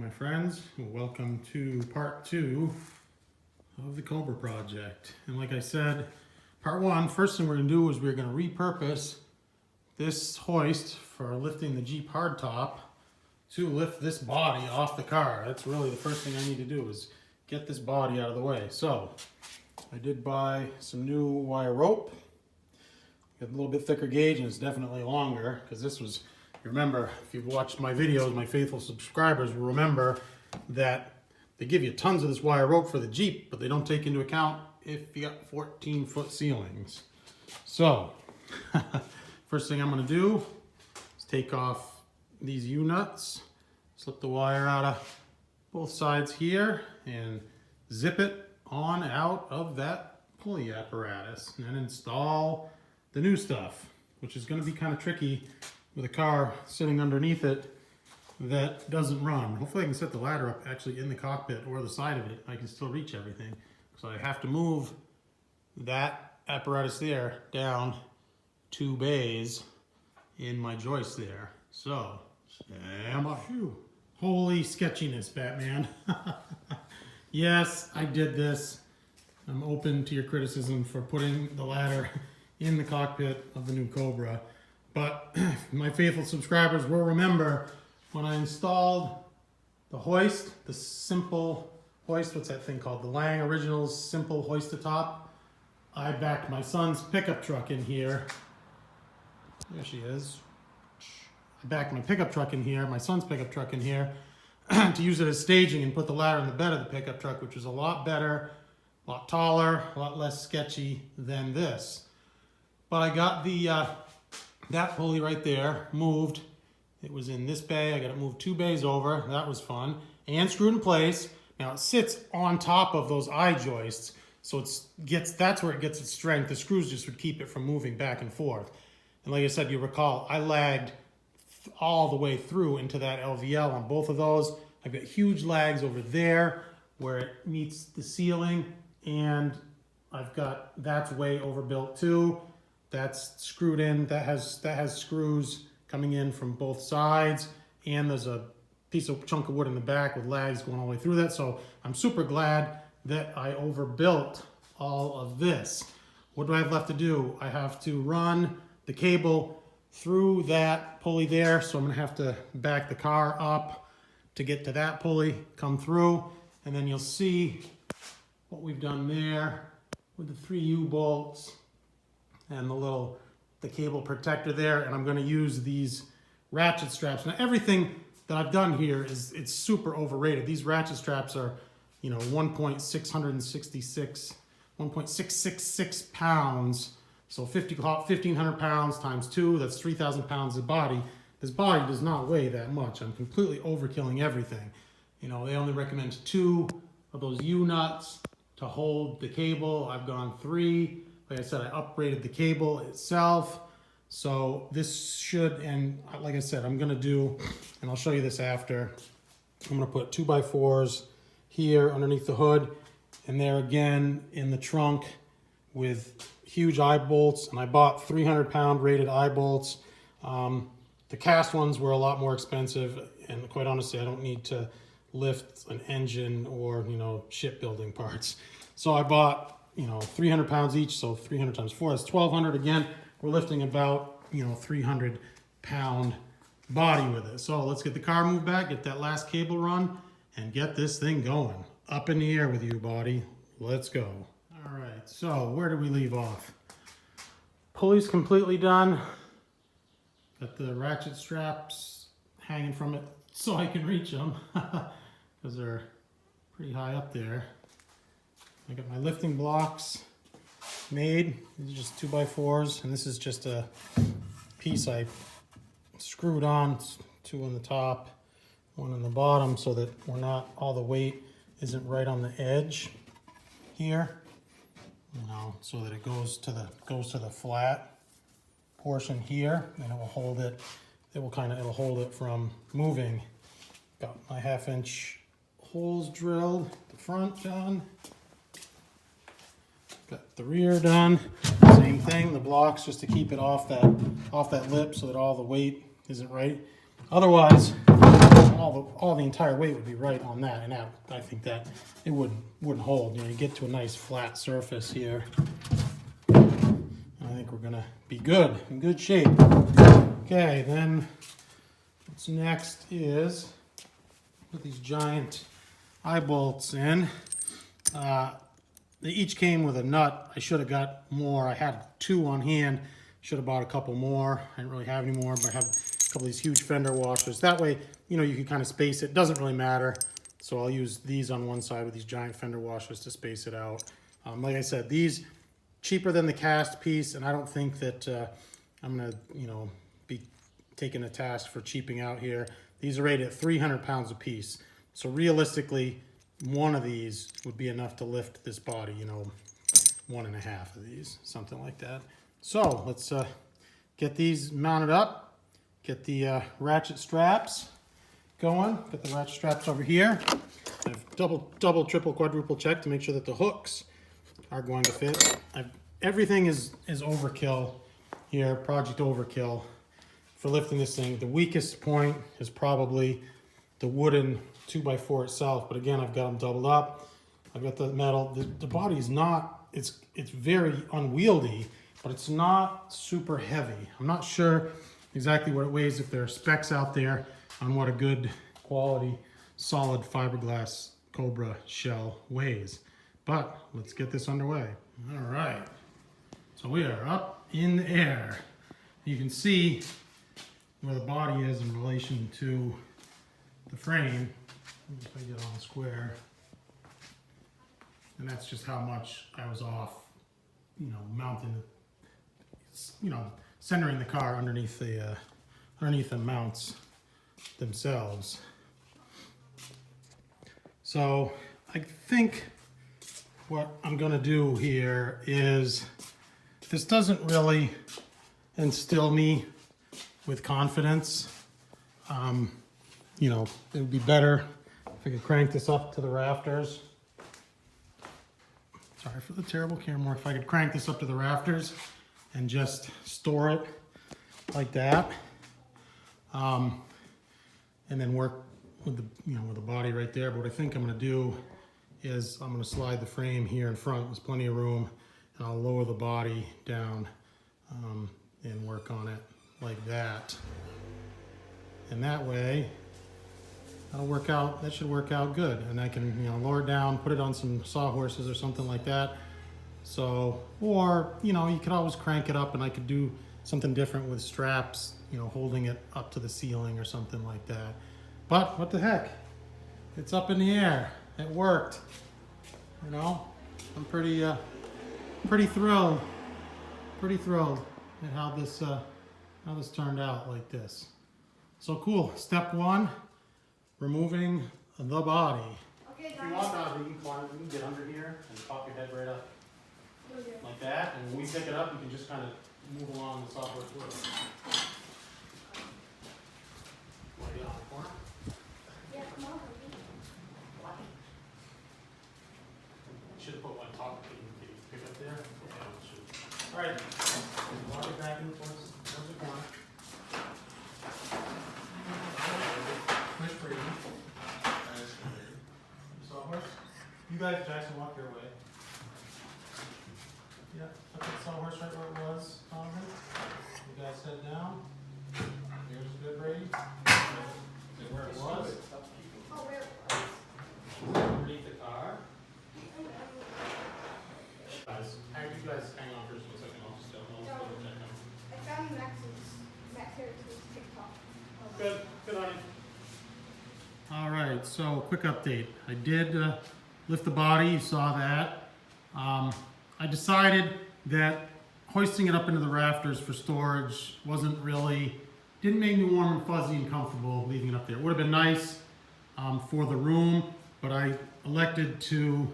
my friends. Welcome to part 2 of the Cobra project. And like I said, part 1, first thing we're going to do is we're going to repurpose this hoist for lifting the Jeep hardtop to lift this body off the car. That's really the first thing I need to do is get this body out of the way. So I did buy some new wire rope. Got a little bit thicker gauge and it's definitely longer because this was, you remember, if you've watched my videos, my faithful subscribers will remember that they give you tons of this wire rope for the Jeep, but they don't take into account if you got 14-foot ceilings. So, first thing I'm going to do is take off these U-nuts, slip the wire out of both sides here, and zip it on out of that pulley apparatus, and then install the new stuff, which is going to be kind of tricky with a car sitting underneath it that doesn't run. Hopefully I can set the ladder up actually in the cockpit or the side of it. I can still reach everything. So I have to move that apparatus there down 2 bays in my joist there. So, stand by. Holy sketchiness, Batman. Yes, I did this. I'm open to your criticism for putting the ladder in the cockpit of the new Cobra. But my faithful subscribers will remember when I installed the hoist, the simple hoist, what's that thing called? The Lang Originals Simple Hoist-A-Top. I backed my son's pickup truck in here. There she is. I backed my pickup truck in here, my son's pickup truck in here, to use it as staging and put the ladder in the bed of the pickup truck, which was a lot better, a lot taller, a lot less sketchy than this. But I got the that pulley right there moved. It was in this bay. I got it moved 2 bays over. That was fun. And screwed in place. Now it sits on top of those eye joists, so that's where it gets its strength. The screws just would keep it from moving back and forth. And like I said, you recall, I lagged all the way through into that LVL on both of those. I've got huge lags over there where it meets the ceiling, and that's way overbuilt too. That's screwed in. That has screws coming in from both sides, and there's a chunk of wood in the back with lags going all the way through that. So I'm super glad that I overbuilt all of this. What do I have left to do? I have to run the cable through that pulley there. So I'm gonna have to back the car up to get to that pulley, come through, and then you'll see what we've done there with the 3 U-bolts and the cable protector there. And I'm going to use these ratchet straps. Now everything that I've done here it's super overrated. These ratchet straps are, 1.666 pounds. So 1,500 pounds times 2, that's 3,000 pounds of body. This body does not weigh that much. I'm completely overkilling everything. They only recommend 2 of those U-nuts to hold the cable. I've gone 3. Like I said, I upgraded the cable itself. So this should, and like I said, I'm gonna do, and I'll show you this after, I'm gonna put 2x4s here underneath the hood, and there again in the trunk with huge eye bolts, and I bought 300-pound rated eye bolts. The cast ones were a lot more expensive, and quite honestly, I don't need to lift an engine or, shipbuilding parts. So I bought 300 pounds each, so 300 times 4, that's 1,200. Again, we're lifting about, 300-pound body with it. So let's get the car moved back, get that last cable run, and get this thing going. Up in the air with you, body. Let's go. All right, so where did we leave off? Pulley's completely done. Got the ratchet straps hanging from it so I can reach them because they're pretty high up there. I got my lifting blocks made. These are just 2x4s, and this is just a piece I screwed on, 2 on the top, 1 on the bottom, so that all the weight isn't right on the edge here. So that it goes to the flat portion here, and it will hold it. It'll hold it from moving. Got my 1/2-inch holes drilled, the front done. Got the rear done. Same thing, the blocks just to keep it off that lip so that all the weight isn't right. Otherwise, all the entire weight would be right on that, and I think that it wouldn't hold. You know, you get to a nice flat surface here. I think we're gonna be good, in good shape. Okay, then what's next is put these giant eye bolts in. They each came with a nut. I should have got more. I had 2 on hand. Should have bought a couple more. I didn't really have any more, but I have a couple of these huge fender washers. That way, you know, you can kind of space it. Doesn't really matter. So I'll use these on one side with these giant fender washers to space it out. Like I said, these cheaper than the cast piece, and I don't think that I'm gonna, you know, be taking a task for cheaping out here. These are rated at 300 pounds a piece. So realistically, one of these would be enough to lift this body, you know, 1.5 of these, something like that. So let's get these mounted up, get the ratchet straps going. Get the ratchet straps over here. I've double, triple, quadruple checked to make sure that the hooks are going to fit. Everything is overkill here, project overkill for lifting this thing. The weakest point is probably the wooden 2x4 itself, but again, I've got them doubled up. I've got the metal. The body is not, it's very unwieldy, but it's not super heavy. I'm not sure exactly what it weighs, if there are specs out there on what a good quality solid fiberglass Cobra shell weighs. But let's get this underway. All right, so we are up in the air. You can see where the body is in relation to the frame. If I get on square, and that's just how much I was off, you know, mounting, you know, centering the car underneath the mounts themselves. So I think what I'm gonna do here is, this doesn't really instill me with confidence. You know, it would be better if I could crank this up to the rafters. Sorry for the terrible camera. If I could crank this up to the rafters and just store it like that, and then work with the, you know, with the body right there. But what I think I'm going to do is I'm going to slide the frame here in front. There's plenty of room, and I'll lower the body down and work on it like that. And that way, that'll work out. That should work out good. And I can, you know, lower it down, put it on some sawhorses or something like that. So, or, you know, you could always crank it up, and I could do something different with straps, you know, holding it up to the ceiling or something like that. But what the heck? It's up in the air. It worked. You know, I'm pretty thrilled. Pretty thrilled at how this turned out like this. So cool. Step 1. Removing the body. Okay, if you want that, you can get under here and pop your head right up. Okay. Like that, and when we pick it up, you can just kind of move along the software through it. Want to get on the corner? Yeah, come on. Should have put one top that you can pick up there. Yeah, it should. All right, walk it back in towards the corner. You guys, Jackson, walk your way. Yeah, put the sawhorse right where it was, Donovan. You guys head down. Here's good, Brady. Where it was. Oh, where it was. Underneath the car. Guys, you guys hang on for just 1 second. I'll just go check them. I found Max Harris's TikTok. Good, good on you. All right, so quick update. I did lift the body, you saw that. I decided that hoisting it up into the rafters for storage didn't make me warm and fuzzy and comfortable leaving it up there. It would have been nice for the room, but I elected to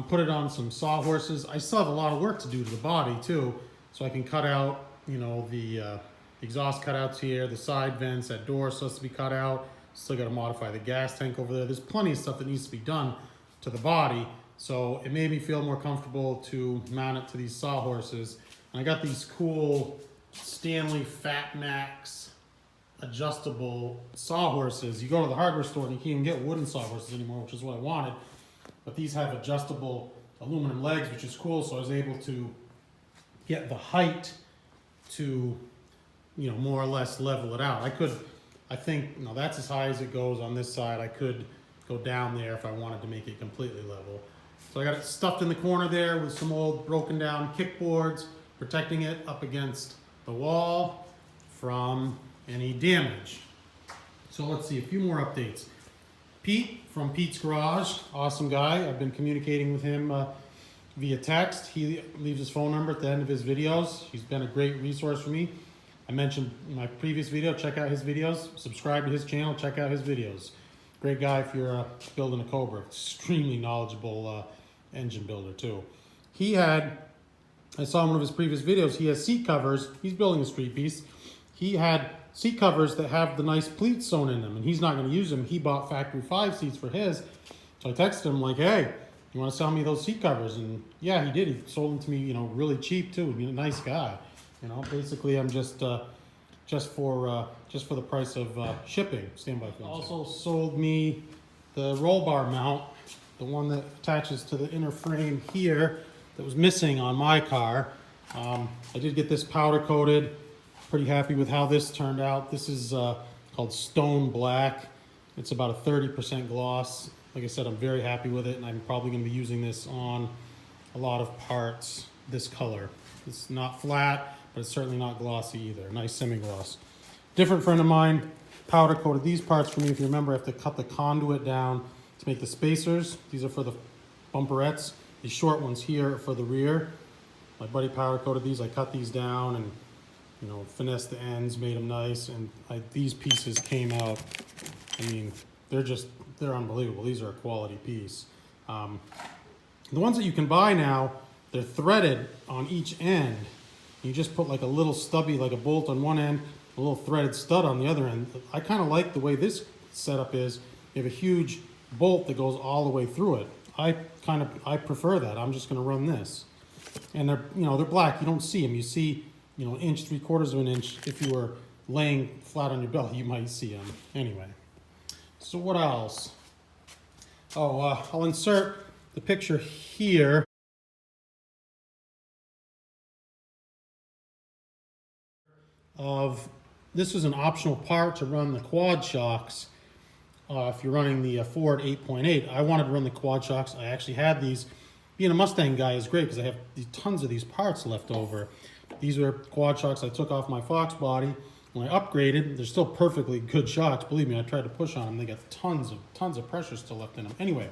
put it on some sawhorses. I still have a lot of work to do to the body too, so I can cut out, you know, the exhaust cutouts here, the side vents, that door supposed to be cut out. Still got to modify the gas tank over there. There's plenty of stuff that needs to be done to the body, so it made me feel more comfortable to mount it to these sawhorses. And I got these cool Stanley Fat Max adjustable sawhorses. You go to the hardware store and you can't even get wooden sawhorses anymore, which is what I wanted. But these have adjustable aluminum legs, which is cool. So I was able to get the height to, you know, more or less level it out. I think, you know, that's as high as it goes on this side. I could go down there if I wanted to make it completely level. So I got it stuffed in the corner there with some old broken down kickboards, protecting it up against the wall from any damage. So let's see, a few more updates. Pete from Pete's Garage, awesome guy. I've been communicating with him via text. He leaves his phone number at the end of his videos. He's been a great resource for me. I mentioned in my previous video, check out his videos, subscribe to his channel, check out his videos. Great guy if you're building a Cobra. Extremely knowledgeable engine builder too. I saw in one of his previous videos, he has seat covers. He's building a street piece. He had seat covers that have the nice pleats sewn in them, and he's not going to use them. He bought factory 5 seats for his. So I texted him like, hey, you want to sell me those seat covers? And yeah, he did. He sold them to me, you know, really cheap too. He's a nice guy. You know, basically I'm just for the price of shipping. Stand by for also sold me the roll bar mount, the one that attaches to the inner frame here that was missing on my car. I did get this powder coated. Pretty happy with how this turned out. This is called Stone Black. It's about a 30% gloss. Like I said, I'm very happy with it, and I'm probably going to be using this on a lot of parts this color. It's not flat, but it's certainly not glossy either. Nice semi-gloss. Different friend of mine powder coated these parts for me. If you remember, I have to cut the conduit down to make the spacers. These are for the bumperettes. These short ones here are for the rear. My buddy powder coated these. I cut these down and, you know, finessed the ends, made them nice, and these pieces came out. I mean, they're unbelievable. These are a quality piece. The ones that you can buy now, they're threaded on each end. You just put like a little stubby, like a bolt on one end, a little threaded stud on the other end. I kind of like the way this setup is. You have a huge bolt that goes all the way through it. I prefer that. I'm just going to run this. And they're, you know, they're black. You don't see them. You see, you know, 1 inch, 3/4 of an inch. If you were laying flat on your belly, you might see them. Anyway. So what else? Oh, I'll insert the picture here. This is an optional part to run the quad shocks. If you're running the Ford 8.8, I wanted to run the quad shocks. I actually had these. Being a Mustang guy is great because I have tons of these parts left over. These are quad shocks I took off my Fox body. When I upgraded, they're still perfectly good shocks. Believe me, I tried to push on them. They got tons of pressure still left in them. Anyway,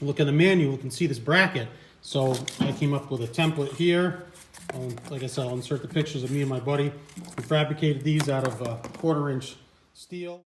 look in the manual, you can see this bracket. So I came up with a template here. Like I said, I'll insert the pictures of me and my buddy. We fabricated these out of 1/4 inch steel.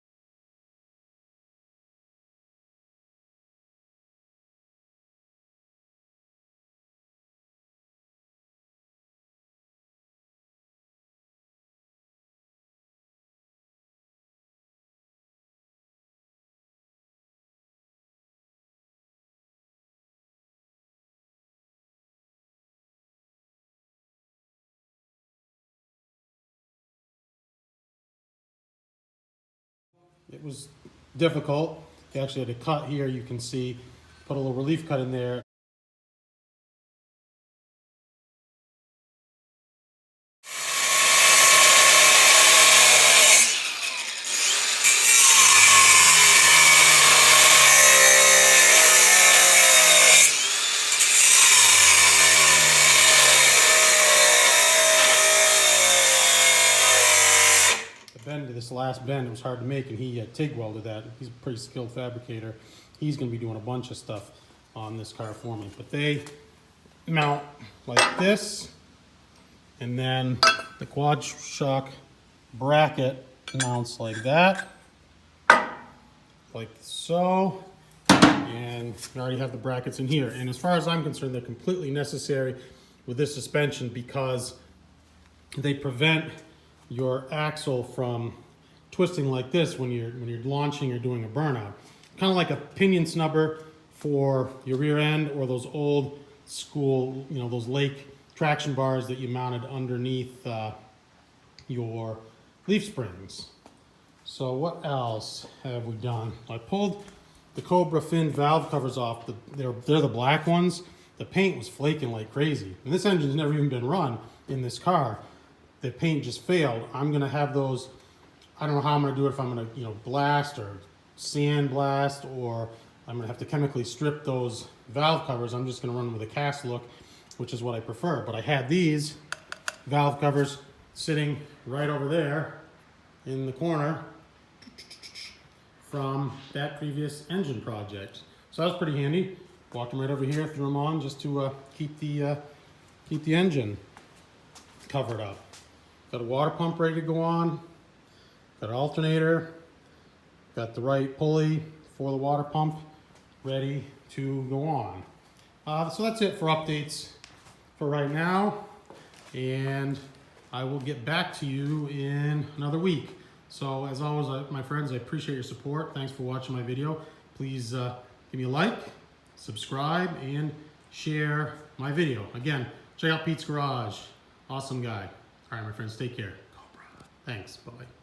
It was difficult. They actually had to cut here, you can see, put a little relief cut in there. This last bend, it was hard to make, and he TIG welded that. He's a pretty skilled fabricator. He's going to be doing a bunch of stuff on this car for me. But they mount like this, and then the quad shock bracket mounts like that, like so. And we already have the brackets in here. And as far as I'm concerned, they're completely necessary with this suspension because they prevent your axle from twisting like this when you're launching or doing a burnout. Kind of like a pinion snubber for your rear end, or those old school, you know, those lake traction bars that you mounted underneath your leaf springs. So what else have we done? I pulled the Cobra fin valve covers off. They're the black ones. The paint was flaking like crazy. And this engine's never even been run in this car. The paint just failed. I'm gonna have those, I don't know how I'm gonna do it, if I'm gonna, blast or sand blast, or I'm gonna have to chemically strip those valve covers. I'm just gonna run with a cast look, which is what I prefer. But I had these valve covers sitting right over there in the corner from that previous engine project. So that was pretty handy. Walked them right over here, threw them on just to keep the engine covered up. Got a water pump ready to go on. Got an alternator. Got the right pulley for the water pump ready to go on. So that's it for updates for right now. And I will get back to you in another week. So as always, my friends, I appreciate your support. Thanks for watching my video. Please give me a like, subscribe, and share my video. Again, check out Pete's Garage. Awesome guy. All right, my friends, take care. Cobra. Thanks. Bye-bye.